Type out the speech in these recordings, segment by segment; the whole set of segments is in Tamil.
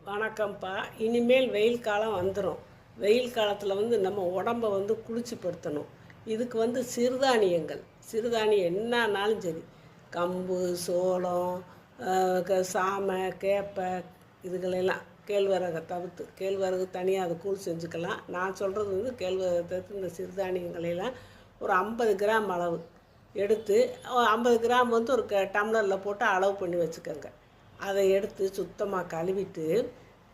வணக்கம்ப்பா. இனிமேல் வெயில் காலம் வந்துடும். வெயில் காலத்தில் நம்ம உடம்பை குளிர்ச்சிப்படுத்தணும். இதுக்கு சிறுதானியங்கள் சிறுதானியம் என்னன்னாலும் சரி, கம்பு, சோளம், சாமை, கேப்பை, இதுகளெல்லாம் கேழ்வரகை தவிர்த்து, கேழ்வரகு தனியாக அதை கூழ் செஞ்சுக்கலாம். நான் சொல்கிறது கேழ்வரகை தவிர்த்து இந்த சிறுதானியங்களெல்லாம் ஒரு 50 கிராம் அளவு எடுத்து, 50 கிராம் ஒரு டம்ளரில் போட்டு அளவு பண்ணி வச்சுக்கோங்க. அதை எடுத்து சுத்தமாக கழுவிட்டு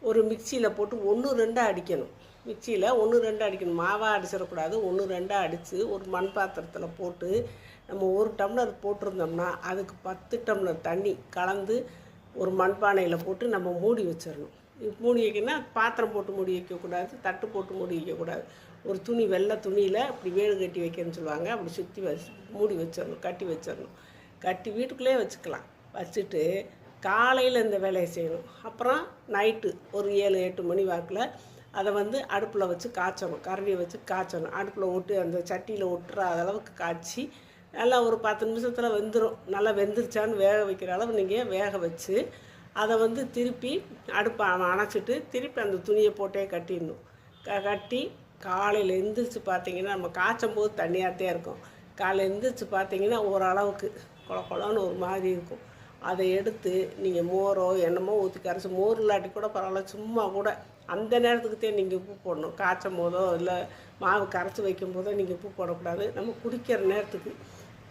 ஒரு மிக்சியில் போட்டு 1-2 அடிக்கணும். மிக்சியில் 1-2 அடிக்கணும். மாவாக அடிச்சிடக்கூடாது. 1-2 அடித்து ஒரு மண் பாத்திரத்தில் போட்டு நம்ம 1 டம்ளர் போட்டிருந்தோம்னா அதுக்கு 10 டம்ளர் தண்ணி கலந்து ஒரு மண்பானையில் போட்டு நம்ம மூடி வச்சிடணும். மூடி வைக்கணும்னா பாத்திரம் போட்டு மூடி வைக்கக்கூடாது, தட்டு போட்டு மூடி வைக்கக்கூடாது. ஒரு துணி, வெள்ளை துணியில் இப்படி வேடு கட்டி வைக்கணும்னு சொல்லுவாங்க. அப்படி சுற்றி மூடி வச்சிடணும், கட்டி வச்சிடணும். கட்டி வீட்டுக்குள்ளே வச்சுக்கலாம். வச்சுட்டு காலையில் இந்த வேலையை செய்யணும். அப்புறம் நைட்டு ஒரு 7-8 மணி வாக்கில் அதை அடுப்பில் வச்சு காய்ச்சணும். கரண்டியை வச்சு காய்ச்சணும். அடுப்பில் ஒட்டு அந்த சட்டியில் ஒட்டுற அளவுக்கு காய்ச்சி நல்லா ஒரு 10 நிமிஷத்தில் வெந்துடும். நல்லா வெந்துருச்சான்னு வேக வைக்கிற அளவு நீங்கள் வேக வச்சு அதை திருப்பி அடுப்பை அணைச்சிட்டு திருப்பி அந்த துணியை போட்டே கட்டிடணும். கட்டி காலையில் எந்திரிச்சு பார்த்தீங்கன்னா, நம்ம காய்ச்சும் போது தண்ணியாகத்தே இருக்கும். காலையில் எந்திரிச்சு பார்த்தீங்கன்னா ஓரளவுக்கு குளன்னு ஒரு மாதிரி இருக்கும். அதை எடுத்து நீங்கள் மோரோ என்னமோ ஊற்றி கரைச்சி, மோர் இல்லாட்டி கூட பரவாயில்ல, சும்மா கூட அந்த நேரத்துக்குத்தே நீங்கள் உப்பு போடணும். காய்ச்சும் போதோ இல்லை மாவு கரைச்சி வைக்கும் போதோ நீங்கள் உப்பு போடக்கூடாது. நம்ம குடிக்கிற நேரத்துக்கு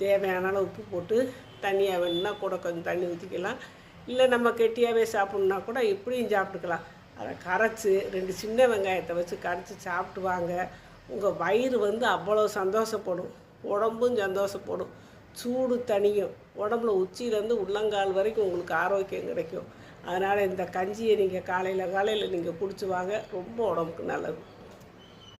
தேவையான அளவு உப்பு போட்டு, தண்ணியாக வேணும்னா கூட கொஞ்சம் தண்ணி ஊற்றிக்கலாம். இல்லை நம்ம கெட்டியாகவே சாப்பிட்ணுன்னா கூட இப்படியும் சாப்பிட்டுக்கலாம். அதை கரைச்சி 2 சின்ன வெங்காயத்தை வச்சு கரைச்சி சாப்பிட்டு வாங்க. உங்கள் வயிறு அவ்வளோ சந்தோஷப்படும், உடம்பும் சந்தோஷப்படும், சூடு தனியும், உடம்புல உச்சியிலேருந்து உள்ளங்கால் வரைக்கும் உங்களுக்கு ஆரோக்கியம் கிடைக்கும். அதனால் இந்த கஞ்சியை நீங்கள் காலையில் நீங்கள் குடிச்சு வாங்க. ரொம்ப உடம்புக்கு நல்லது.